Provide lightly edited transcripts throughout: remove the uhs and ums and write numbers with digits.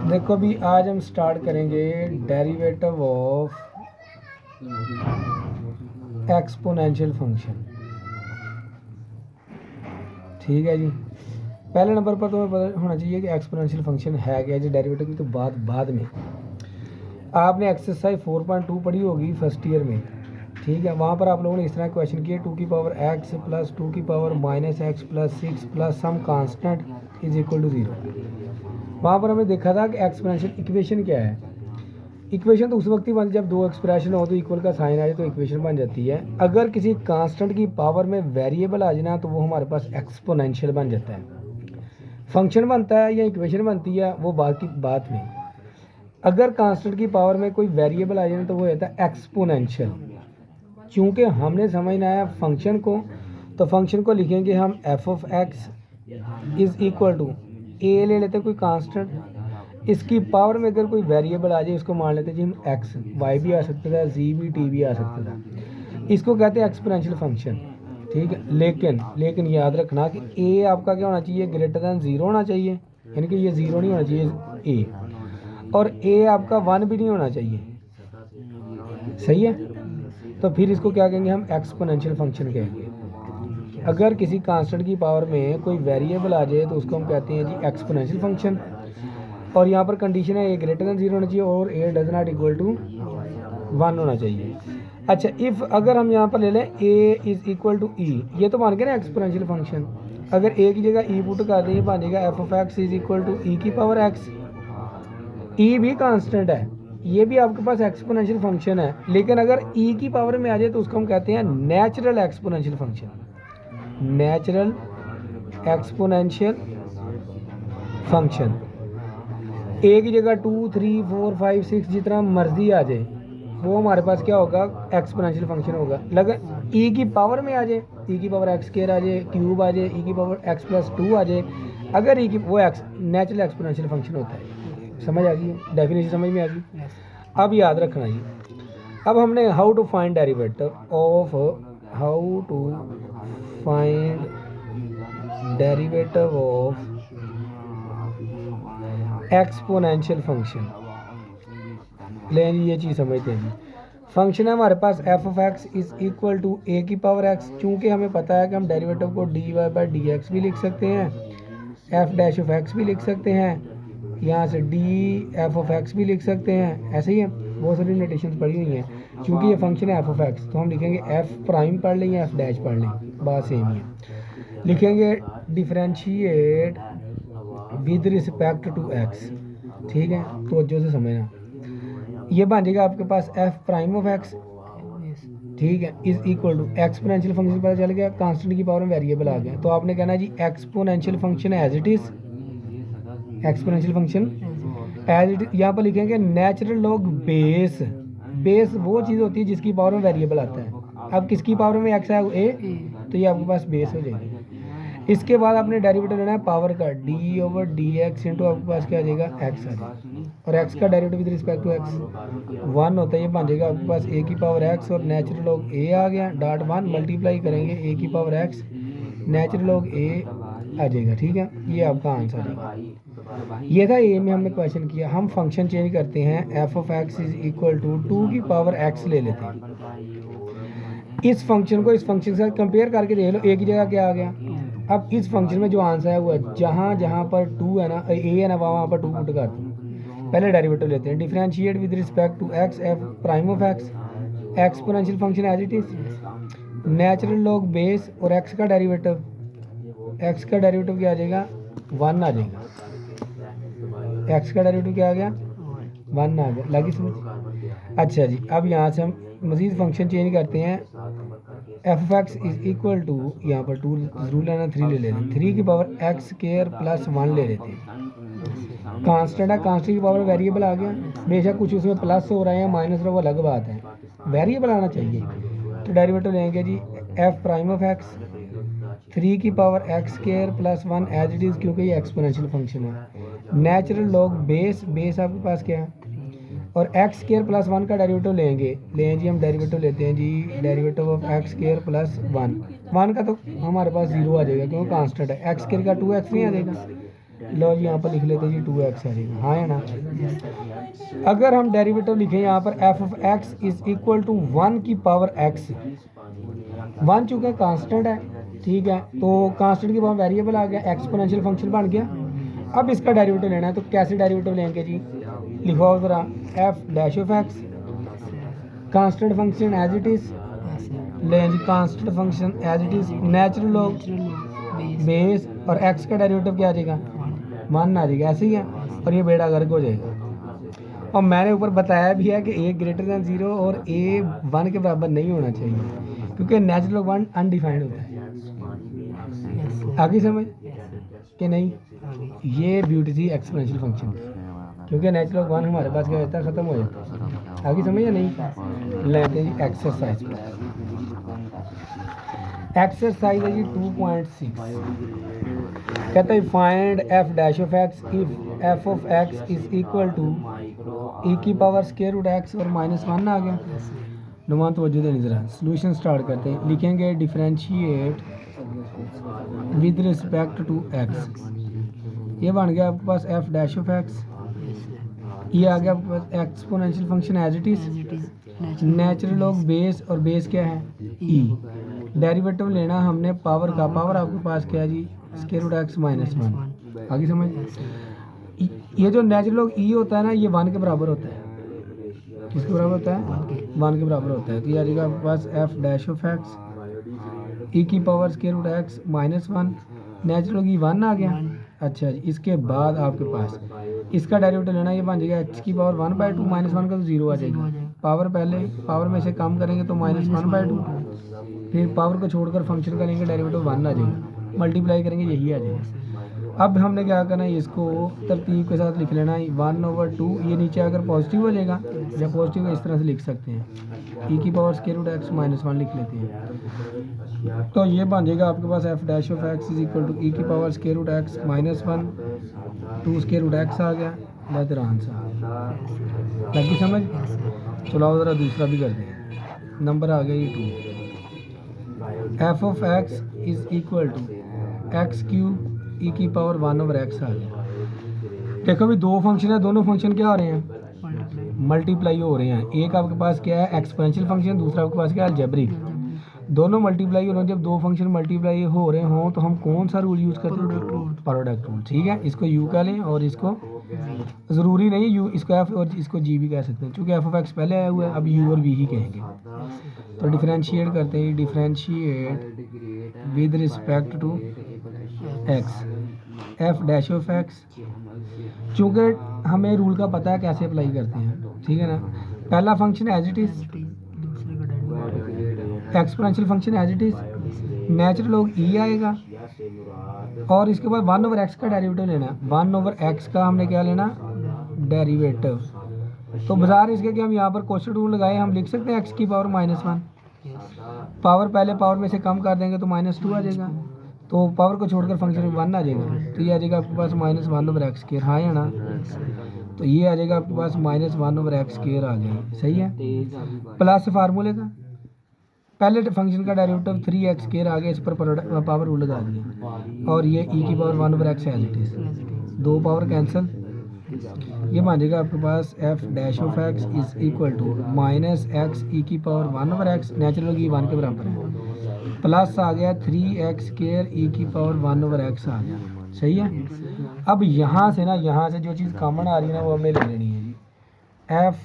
देखो अभी आज हम स्टार्ट करेंगे डेरिवेटिव ऑफ एक्सपोनेंशियल फंक्शन। ठीक है जी। पहले नंबर पर तुम्हें पता होना चाहिए कि एक्सपोनेंशियल फंक्शन है क्या जी। डेरिवेटिव की तो बात बाद में। आपने एक्सरसाइज 4.2 पढ़ी होगी फर्स्ट ईयर में। ठीक है, वहाँ पर आप लोगों ने इस तरह क्वेश्चन किए 2 की पावर x प्लस 2 की power minus x plus 6 plus some constant is equal to 0। वहाँ पर हमने देखा था कि एक्सपोनेंशियल इक्वेशन क्या है। इक्वेशन तो उस वक्त ही बनती जब दो एक्सप्रेशन हो तो इक्वल का साइन आ जाए तो इक्वेशन बन जाती है। अगर किसी कांस्टेंट की पावर में वेरिएबल आ जाए ना तो वो हमारे पास एक्सपोनेंशियल बन जाता है। फंक्शन बनता है या इक्वेशन बनती है वो बात में। अगर कांस्टेंट की पावर में कोई वेरिएबल आ जाए ना तो वो होता है एक्सपोनेंशियल। क्योंकि हमने समझना है फंक्शन को, तो फंक्शन को लिखेंगे हम F of x is equal to A ले लेते हैं कोई कांस्टेंट, इसकी पावर में अगर कोई वेरिएबल आ जाए उसको मान लेते हैं जी हम एक्स, वाई भी आ सकता था, जी भी, टी भी आ सकता था। इसको कहते हैं एक्सपोनेंशियल फंक्शन। ठीक है, लेकिन याद रखना कि ए आपका क्या होना चाहिए, ग्रेटर दैन 0 होना चाहिए, यानी कि ये 0 नहीं होना चाहिए ए, और ए आपका 1 भी नहीं होना चाहिए। सही है, तो फिर इसको क्या कहेंगे हम, एक्सपोनेंशियल फंक्शन कहेंगे। अगर किसी कांस्टेंट की पावर में कोई वेरिएबल आ जाए तो उसको हम कहते हैं जी एक्सपोनेंशियल फंक्शन। और यहाँ पर कंडीशन है ए ग्रेटर दैन 0 होना चाहिए और ए डज नॉट इक्वल टू 1 होना चाहिए। अच्छा, इफ़ अगर हम यहाँ पर ले लें ए इज़ इक्वल टू ई, ये तो मान गए ना एक्सपोनेंशियल फंक्शन। अगर ए की जगह ई पुट कर दें ये बन जाएगा F of x is equal to ई की पावर एक्स। ई भी कांस्टेंट है, ये भी आपके पास एक्सपोनेंशियल फंक्शन है, लेकिन अगर ई की पावर में आ जाए तो उसको हम कहते हैं natural exponential function. Natural exponential function. A की जगह 2, 3, 4, 5, 6 जितना मर्जी आ जाए वो हमारे पास क्या होगा, एक्सपोनेंशियल फंक्शन होगा। लगा ई की पावर में आ जाए, ई की पावर एक्स स्क्वायर आ जाए, क्यूब आ जाए, ई की पावर एक्स प्लस 2 आ जाए, अगर ई की वो एक्स नेचुरल एक्सपोनेंशियल फंक्शन होता है। समझ आ गई है, डेफिनेशन समझ में आ गई। अब याद रखना ये, अब हमने how to find derivative of exponential function. लेकिन ये चीज़ समझते हैं, फंक्शन है हमारे पास F of x is equal to A की पावर एक्स। चूँकि हमें पता है कि हम डेरिवेटिव को d y by d x भी लिख सकते हैं, एफ डैश ऑफ एक्स भी लिख सकते हैं, यहाँ से डी एफ ऑफ एक्स भी लिख सकते हैं। ऐसे ही है, बहुत सारी नोटेशन पढ़ी हुई हैं। क्योंकि ये फंक्शन है एफ ऑफ एक्स तो हम लिखेंगे एफ प्राइम पढ़ लें या एफ डैश पढ़ लें, बात सेम ही है। लिखेंगे differentiate with respect to x. ठीक है, तो अच्छे से समझना, ये बन जाएगा आपके पास एफ प्राइम ऑफ एक्स, ठीक है, is equal to exponential function पता चल गया, कांस्टेंट की पावर में वेरिएबल आ गया, तो आपने कहना है जी exponential function as it is, exponential function as it is. यहाँ पर लिखेंगे नेचुरल लॉग बेस। बेस वो चीज़ होती है जिसकी पावर में वेरिएबल आता है। अब किसकी पावर में एक्स है ए, तो ये आपके पास बेस हो जाएगी। इसके बाद आपने डेरिवेटिव लेना है पावर का, D over D x into आपके पास क्या आ जाएगा, एक्स आ जाएगा, और एक्स का derivative with respect to x 1 होता है, ये बन जाएगा आपके पास ए की पावर एक्स और नेचुरल लॉग ए आ गया, डॉट 1 मल्टीप्लाई करेंगे ए की पावर एक्स, नेचुरल लॉग ए आ जाएगा। ठीक है, ये आपका आंसर है। ये था ए में हमने क्वेश्चन किया। हम फंक्शन चेंज करते हैं, f of x is equal to 2 की पावर एक्स ले लेते हैं। इस फंक्शन को इस फंक्शन के साथ कंपेयर करके देख लो, ए की जगह क्या आ गया। अब इस फंक्शन में जो आंसर है वो है जहाँ जहाँ पर 2 है ना, ए है ना, वहाँ पर 2 पुट कर दो। पहले डेरिवेटिव लेते हैं, differentiate with respect to x f prime of x, exponential function as it is, natural log base और एक्स का डेरिवेटिव क्या आ जाएगा, 1 आ जाएगा। एक्स का डेरिवेटिव क्या आ गया, 1 आ गया। लगी समझ? अच्छा जी, अब यहाँ से हम मज़ीद फंक्शन चेंज करते हैं, f of x is equal to, यहाँ पर 2 जरूर लेना, 3 ले लेना, 3 की पावर एक्स स्क्वायर प्लस 1 ले लेते हैं। कांस्टेंट है, कांस्टेंट की पावर वेरिएबल आ गया, बेशक कुछ उसमें प्लस हो रहा है या माइनस हो रहा है वो अलग बात है, वेरिएबल आना चाहिए। तो डेरिवेटिव लेंगे जी एफ प्राइम ऑफ एक्स 3 की power x square plus 1 as it is, क्योंकि ये एक्सपोनेंशियल फंक्शन है। नेचुरल लॉग बेस आपके पास क्या है, और एक्स स्क्वायर प्लस 1 का डेरिवेटिव लेंगे जी हम डेरिवेटिव लेते हैं जी, derivative of x square plus 1 का तो हमारे पास 0 आ जाएगा क्योंकि कांस्टेंट है, एक्स स्क्वायर का 2x नहीं आ जाएगा, लो जी यहाँ पर लिख लेते हैं जी 2x आ जाएगा, हाँ है ना। अगर हम डेरिवेटिव लिखें यहाँ पर f of x is equal to 1 की पावर x, 1 चूँकि कांस्टेंट है, ठीक है, तो कांस्टेंट की पावर वेरिएबल आ गया, एक्सपोनेंशियल फंक्शन बन गया। अब इसका डेरिवेटिव लेना है, तो कैसे डेरिवेटिव लेंगे जी, लिखो ज़रा f dash of x, constant function as it is, लें जी constant function as it is, natural log base, और एक्स का डेरिवेटिव क्या आ जाएगा, 1 आ जाएगा, ऐसे ही है, और ये बेड़ा गर्क हो जाएगा। और मैंने ऊपर बताया भी है कि ए ग्रेटर दैन 0 और ए 1 के बराबर नहीं होना चाहिए, क्योंकि नेचुरल लॉग 1 अनडिफाइंड होता है। आगे समझ कि नहीं, ये ब्यूटी थी एक्सपोनेंशियल फंक्शन, क्योंकि नेचुरल लॉग 1 हमारे पास क्या होता है, ख़त्म हो जाता है। आगे समझ या नहीं, लेते हैं जी एक्सरसाइज पर। एक्सरसाइज है जी 2.6, कहता है find f dash of x if f of x is equal to ई की पावर स्क्वायर रूट एक्स और -1 आ गया। नुमान तवज्जो देनी ज़रा, सोल्यूशन स्टार्ट करते हैं। लिखेंगे differentiate with respect to x, ये बन गया आपके पास एफ डैश ऑफ एक्स, ये आ गया आपके पास exponential function as it is, natural log base, और बेस क्या है ई। डेरिवेटिव लेना हमने पावर का, पावर आपके पास क्या है जी, स्क्वायर रूट एक्स -1। आगे समझ, ये जो नेचुरल लॉग ई होता है ना, ये 1 के बराबर होता है, किसके बराबर होता है, 1 के बराबर होता है। तो ये आ जाएगा आपके पास f dash of x e की power square root x -1, natural log e 1 आ गया। अच्छा जी, इसके बाद आपके पास इसका डेरिवेटिव लेना, ये बन जाएगा एक्स की पावर 1/2, -1 का तो 0 आ जाएगा, पावर पहले पावर में से कम करेंगे तो -1/2, फिर पावर को छोड़कर फंक्शन का लेंगे डेरिवेटिव 1 आ जाएगा, मल्टीप्लाई करेंगे यही आ जाएगा। अब हमने क्या करना है, इसको तरतीब के साथ लिख लेना है, 1/2, ये नीचे अगर पॉजिटिव हो जाएगा, या पॉजिटिव इस तरह से लिख सकते हैं, ई की पावर स्क्वायर रूट एक्स -1 लिख लेते हैं। तो ये बन जाएगा आपके पास f dash of x is equal to ई की power square root x -1 2 square root x आ गया, बेहतर आंसर लगी समझ। चलो ज़रा दूसरा भी कर दें, नंबर आ गया ये 2, f of x is equal to x cube e की पावर 1/x आ गया। देखो भी दो फंक्शन है, दोनों फंक्शन क्या हो रहे हैं, मल्टीप्लाई हो रहे हैं। एक आपके पास क्या है एक्सपोनेंशियल फंक्शन, दूसरा आपके पास क्या है अलजेब्रिक, दोनों मल्टीप्लाई हो रहे हैं। जब दो फंक्शन मल्टीप्लाई हो रहे हों तो हम कौन सा रूल यूज़ करते हैं, प्रोडक्ट रूल, ठीक है। इसको यू कह लें और इसको ज़रूरी नहीं यू, इसको एफ और इसको जी भी कह सकते हैं, चूँकि एफ ऑफ एक्स पहले आया हुआ है, अब यू और वी ही कहेंगे। तो डिफरेंशिएट करते हैं, differentiate with respect to x f dash of x, चूँकि हमें रूल का पता है कैसे अप्लाई करते हैं, ठीक है ना। पहला function as it is, exponential function as it is, natural log e आएगा, और इसके बाद 1/x का डेरिवेटिव लेना है। 1/x का हमने क्या लेना, डेरिवेटिव। तो बाजार इसके कि हम यहाँ पर क्वेश्चन रूल लगाए, हम लिख सकते हैं x की पावर -1, पावर पहले पावर में से कम कर देंगे तो -2 आ जाएगा, तो पावर को छोड़कर फंक्शन में 1 आ जाएगा, तो ये आ जाएगा आपके पास -1/x², हाँ है ना। तो ये आ जाएगा आपके पास -1/x² आ गया, सही है। प्लस फार्मूले का पहले फंक्शन का डेरिवेटिव 3x² आ गया, इस पर पावर रूल लगा दिया, और ये e की power 1/x as it is, दो पावर कैंसिल, ये मान जाएगा आपके पास f dash of x is equal to -x e की पावर 1/x, नेचुरल की 1 के बराबर है, प्लस आ गया 3x² ई की पावर 1/x आ गया, सही है। अब यहाँ से ना, यहाँ से जो चीज़ कॉमन आ रही है ना, वो हमें ले लेनी है जी। एफ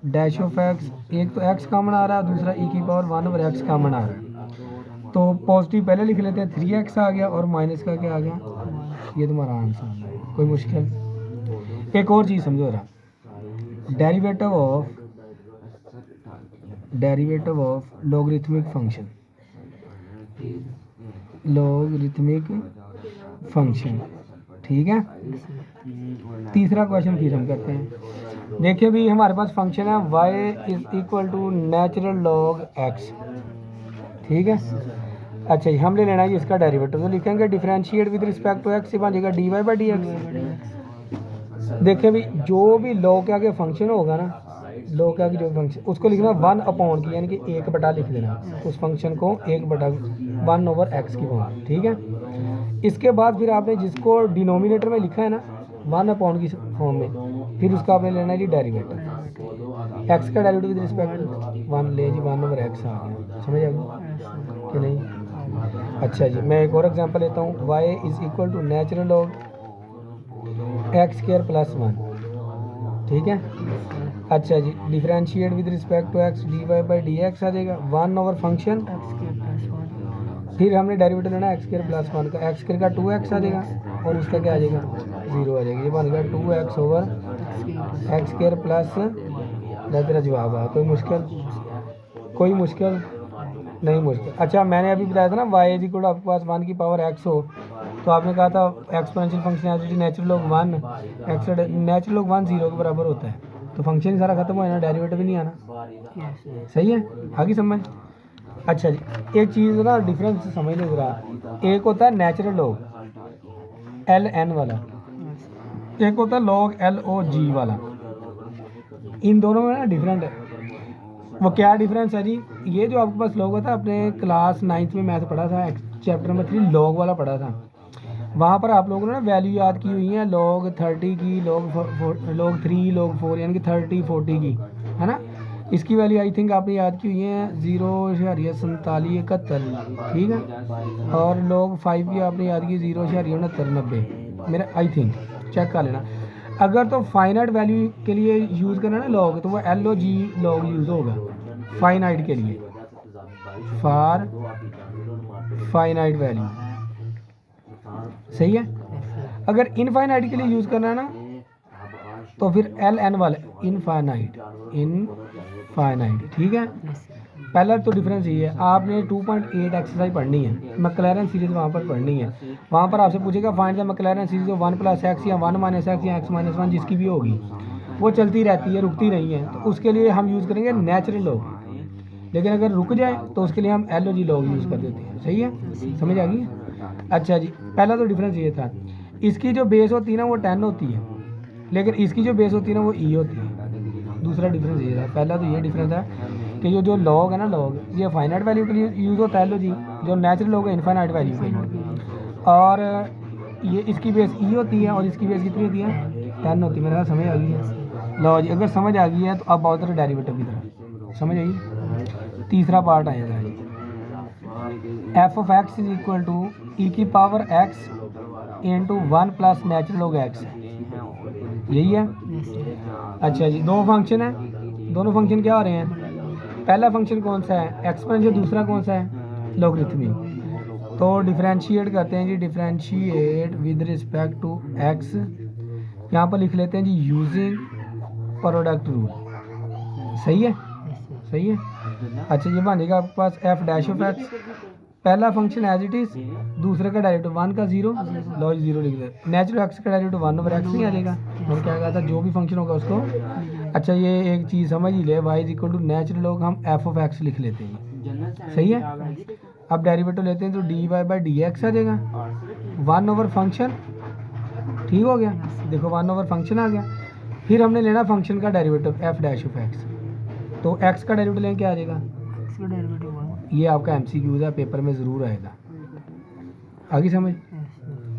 डैश ऑफ एक्स, एक तो x कॉमन आ रहा है, दूसरा e की पावर 1/x कॉमन आ रहा है, तो पॉजिटिव पहले लिख लेते हैं, 3x आ गया, और माइनस का क्या आ गया, ये तुम्हारा आंसर आ गया, कोई मुश्किल। एक और चीज़ समझो रहा, डेरिवेटिव ऑफ लॉगरिथमिक फंक्शन, ठीक है। तीसरा क्वेश्चन फिर हम करते हैं। देखिए भी हमारे पास फंक्शन है y is equal to natural log x, ठीक है। अच्छा जी, हमने लेना है इसका डेरिवेटिव, तो लिखेंगे differentiate with respect to x, से बन जाएगा dy/dx। देखिए भी जो भी लॉग के आगे फंक्शन होगा ना, लॉग के आगे जो फंक्शन, उसको लिखना 1/, यानी कि 1 बटा लिख देना उस फंक्शन को, 1/1/x की फॉर्म, ठीक है। इसके बाद फिर आपने जिसको डिनोमिनेटर में लिखा है ना 1 की फॉर्म में, फिर उसका आपने लेना है जी डेरिवेटिव। एक्स का डेरिवेटिव विद रिस्पेक्ट 1 ले जी 1/x आ गया, समझ आ गई कि नहीं। अच्छा जी, मैं एक और एग्जांपल लेता हूँ। y is equal to natural log x² + 1, ठीक है। अच्छा जी, differentiate with respect to x dy/dx आ जाएगा 1 फंक्शन, फिर हमने डेरिवेटिव लेना x² + 1 का, x² का 2x आ जाएगा और उसका क्या आ जाएगा 0 आ जाएगा। ये बन गया 2x/x² प्लस, तेरा जवाब आ। कोई मुश्किल नहीं मुश्किल। अच्छा, मैंने अभी बताया था ना y इज इक्वल टू आपके पास 1 की पावर x हो, तो आपने कहा था exponential function as natural log 1 x, natural log 1 0 के बराबर होता है, तो फंक्शन ही सारा खत्म हो जाना, डेरिवेटिव भी नहीं आना। सही है, आगे समझ। अच्छा जी, एक चीज़ ना डिफरेंस समझ लो जरा। एक होता है नेचुरल लॉग ln वाला, एक होता है लॉग log वाला। इन दोनों में ना डिफरेंट है। वो क्या डिफरेंस है जी? ये जो आपके पास लॉग होता है, आपने क्लास 9th में मैथ पढ़ा था, चैप्टर नंबर 3 लॉग वाला पढ़ा था। वहाँ पर आप लोगों ने ना वैल्यू याद की हुई है log 30 की, log 3, log 4, यानी कि 30 40 की, है ना। इसकी वैल्यू आई थिंक आपने याद की हुई है 0.4771, ठीक है। और log 5 की आपने याद की 0.6990 मेरा, आई थिंक, चेक कर लेना। अगर तो फाइनाइट वैल्यू के लिए यूज़ करना ना लॉग, तो वो LOG लॉग यूज़ होगा फाइनाइट के लिए, फॉर फाइनाइट वैल्यू। सही है। अगर इनफाइनाइट के लिए यूज़ करना है ना, तो फिर LN वाला इनफाइनाइट, ठीक है। पहला तो डिफरेंस ये है, आपने 2.8 एक्सरसाइज पढ़नी है, मैक्लैरन सीरीज वहाँ पर पढ़नी है। वहाँ पर आपसे पूछेगा find the McLaren series 1 + x या 1 - x या x - 1, जिसकी भी होगी, वो चलती रहती है, रुकती नहीं है। तो उसके लिए हम यूज़ करेंगे नेचुरल लॉग, लेकिन अगर रुक जाए तो उसके लिए हम LOG लॉग यूज़ कर देते हैं। सही है, समझ आ गई। अच्छा जी, पहला तो डिफरेंस ये था। इसकी जो बेस होती है ना वो 10 होती है, लेकिन इसकी जो बेस होती है ना वो E होती है। दूसरा डिफरेंस ये था। पहला तो ये डिफरेंस है कि जो लॉग है ना, लॉग ये फाइनाइट वैल्यू के लिए यूज़ होता है LOG, जो नेचुरल लॉग है इनफाइनाइट वैल्यू के लिए। और ये इसकी बेस E होती है और इसकी बेस कितनी होती है 10 होती है। मेरा समझ आ गई है। लो जी, अगर समझ आ गई है तो अब बहुत तरह डेरिवेटिव की तरफ समझ आई। तीसरा पार्ट आएगा जी, f(x) is equal to e⁻x into 1 + natural log x, यही है। अच्छा जी, दो फंक्शन है, दोनों फंक्शन क्या हो रहे हैं? पहला फंक्शन कौन सा है? एक्सपोनेंशियल। दूसरा कौन सा है? लॉगरिथमिक। तो डिफरेंशिएट करते हैं जी, differentiate with respect to x, यहाँ पर लिख लेते हैं जी यूजिंग प्रोडक्ट रूल। सही है, सही है। अच्छा, ये बनेगा आपके पास f'(x), पहला फंक्शन एज इट इज़, दूसरे का डेरिवेटिव 1 का 0, लॉग 0 लिख देते। नेचुरल x का डेरिवेटिव 1/x नहीं आ जाएगा। मैंने क्या कहा था, जो भी फंक्शन होगा उसको। अच्छा, ये एक चीज़ समझ ही ले, y is equal to natural log हम f(x) लिख लेते हैं। सही है। अब डेरिवेटिव लेते हैं तो dy/dx आ जाएगा 1 फंक्शन, ठीक हो गया। देखो 1 फंक्शन आ गया। फिर हमने लेना फंक्शन का डेरिवेटिव f'(x), तो x का डेरिवेटिव लें, क्या आ जाएगा? ये आपका MCQ है, पेपर में ज़रूर आएगा। आगे समझ।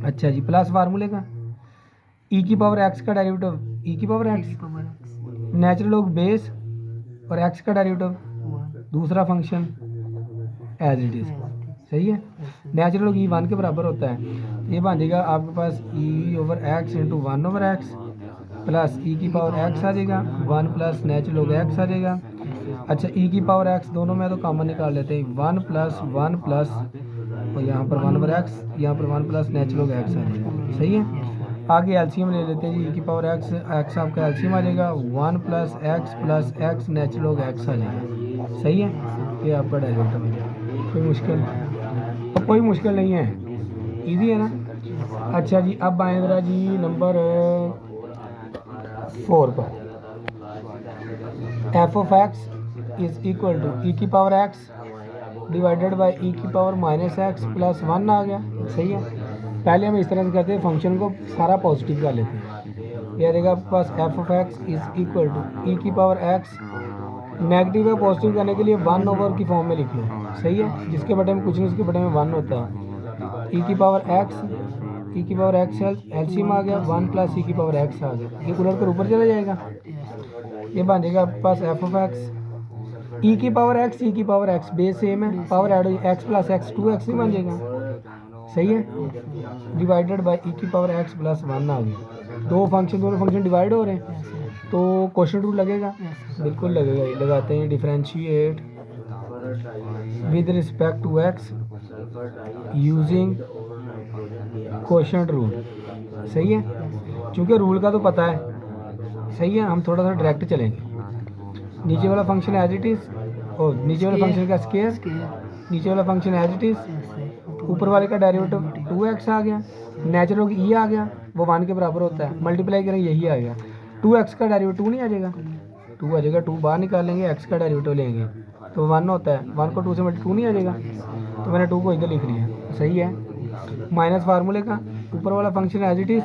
अच्छा जी, प्लस फार्मूले का e⁻x का derivative e⁻x, natural log base और x का डेरिवेटिव दूसरा फंक्शन एज इट इज़। सही है। नेचुरल लॉग E 1 के बराबर होता है, ये बन जाएगा आपके पास e/x into 1/x plus e⁻x आ जाएगा 1 + नेचुरल लॉग x आ जाएगा। अच्छा, e⁻x दोनों में तो कॉमन निकाल लेते हैं, 1 + 1 प्लस, और यहाँ पर 1/x, यहाँ पर 1 + नेचुरल लॉग x आ जाएगा। सही है। आगे एलसीएम ले लेते हैं जी, e⁻x, x आपका एलसीएम आ जाएगा 1 + x + x natural log x आ जाएगा। सही है, ये आपका डेरिवेटिव है। कोई मुश्किल, तो कोई मुश्किल नहीं है, इजी है ना। अच्छा जी, अब आए जरा जी नंबर 4 पर। f(x) is equal to e⁻x divided by e⁻−x + 1 आ गया। सही है। पहले हम इस तरह से करते हैं, फंक्शन को सारा पॉजिटिव कर लेते हैं। यह रहेगा आपके पास f(x) is equal to e⁻x, negative है पॉजिटिव करने के लिए 1 की फॉर्म में लिख लो। सही है, जिसके बटे में कुछ नहीं, उसके बटे में 1 होता है। ई की पावर एक्स, ई की पावर एक्स एलसीएम आ गया, 1 प्लस ई की पावर एक्स आ गया, ये उलट कर ऊपर चला जाएगा, ये बन जाएगा आपके पास एफ ऑफ एक्स ई की पावर एक्स, ई की पावर एक्स बेस सेम है, पावर ऐड हो एक्स प्लस एक्स 2x नहीं बन जाएगा, सही है, डिवाइडेड बाय ई की पावर एक्स प्लस 1 आ गया। दोनों फंक्शन डिवाइड हो रहे हैं तो क्वेश्चन रूल लगेगा, बिल्कुल लगेगा, ये लगाते हैं differentiate with respect to x using quotient rule, सही है, क्योंकि रूल का तो पता है, सही है, हम थोड़ा सा डायरेक्ट चलेंगे। नीचे वाला फंक्शन एज इट इज़, और नीचे वाले फंक्शन का स्केयर, नीचे वाला फंक्शन एज इट इज़, ऊपर वाले का डेरिवेटिव 2x आ गया, नेचुरल ई आ गया, वो 1 के बराबर होता है, मल्टीप्लाई करेंगे यही आएगा, 2x का डेरिवेटिव 2 नहीं आ जाएगा, 2 आ जाएगा, 2 बाहर निकालेंगे, x का डेरिवेटिव लेंगे तो 1 होता है, 1 को 2 से मल्टी 2 नहीं आ जाएगा, तो मैंने 2 को इधर लिख लिया, सही है, माइनस फार्मूले का ऊपर वाला फंक्शन एज इट इज़,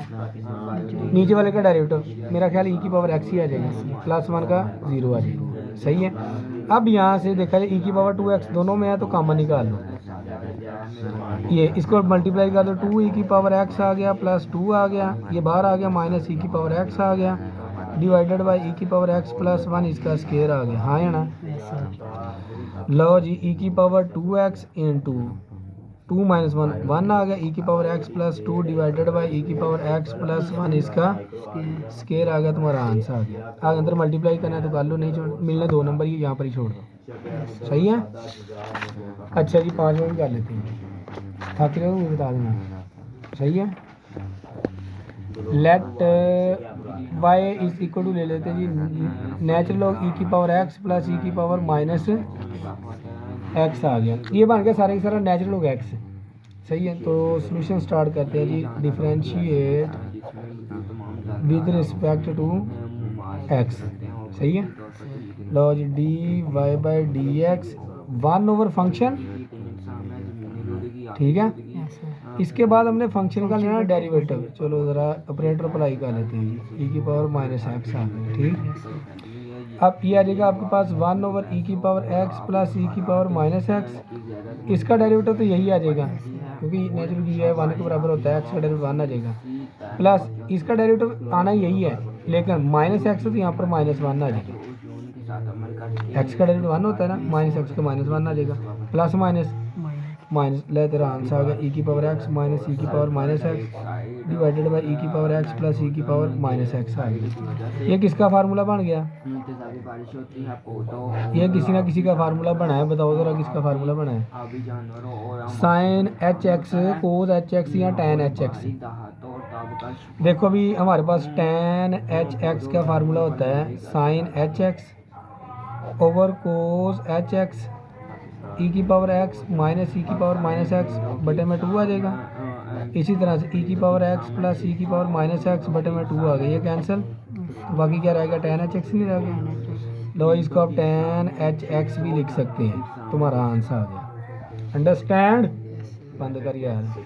नीचे वाले का डेरिवेटिव मेरा ख्याल ई की पावर एक्स ही आ जाएगा, प्लस 1 का 0 आ जाएगा, सही है। अब यहाँ से देखा जाए ई की पावर 2x दोनों में है तो कॉमन निकाल लो, ये इसको मल्टीप्लाई कर दो, 2 ई की पावर एक्स आ गया प्लस 2 आ गया, ये बाहर आ गया, माइनस ई की पावर एक्स आ गया, डिवाइडेड बाय ई की पावर एक्स प्लस 1 इसका स्केयर आ गया, हाँ है ना, लो जी ई की पावर 2x इंटू 2 माइनस 1 1 आ गया, ई की power x plus 2 divided by e की पावर एक्स प्लस 1 इसका स्केयर आ गया, तुम्हारा आंसर आ गया। आगे अंदर मल्टीप्लाई करना है तो कर लो, नहीं छोड़ मिलने 2 नंबर ही यहाँ पर ही छोड़ दो, सही है। अच्छा जी 5 में भी कर लेते हैं, थक रहे हो मुझे बता देना, सही है। Let y is equal to ले लेते हैं जी नेचुरल लॉग ई की पावर एक्स प्लस ई की पावर माइनस एक्स आ गया, ये बन गया सारा का सारा नेचुरल लॉग एक्स, सही है। तो सॉल्यूशन स्टार्ट करते हैं जी, differentiate with respect to x, सही है, लो जी d y by d x 1 over function, ठीक है। इसके बाद हमने फंक्शन का लेना डेरिवेटिव, चलो ज़रा ऑपरेटर अप्लाई कर लेते हैं, ई की पावर माइनस एक्स आ गया, ठीक। अब ये आ जाएगा आपके पास 1 ओवर ई की पावर एक्स प्लस ई की पावर माइनस एक्स, इसका डेरिवेटिव तो यही आ जाएगा क्योंकि नेचुरल की है 1 के बराबर होता है, एक्स का डेरिवेटिव 1 आ जाएगा, प्लस इसका डेरिवेटिव आना यही है लेकिन माइनस एक्स तो यहाँ पर माइनस 1 आ जाएगा, एक्स का डेरिवेटिव 1 होता है ना, माइनस एक्स का माइनस 1 आ जाएगा, प्लस माइनस माइनस ले तेरा आंसर आ गया ई की पावर एक्स माइनस ई की power minus x divided by e की पावर एक्स प्लस ई की पावर माइनस एक्स आ गया। ये किसका फार्मूला बन गया, ये किसी ना किसी का फार्मूला बना है, बताओ ज़रा किसका फार्मूला बना है, साइन एच एक्स कोज एच एक्स या टैन एच एक्स। देखो अभी हमारे पास टैन एच एक्स का फार्मूला होता है साइन एच एक्स ओवर कोज एच एक्स ई की पावर एक्स माइनस ई की पावर माइनस एक्स बटे में 2 आ जाएगा, इसी तरह से ई की पावर एक्स प्लस ई की पावर माइनस एक्स बटे में 2 आ गई, ये कैंसिल, तो बाकी क्या रहेगा टैन एच एक्स नहीं रह गया, लो इसको आप टैन एच एक्स भी लिख सकते हैं, तुम्हारा आंसर आ गया। अंडरस्टैंड, बंद कर यार।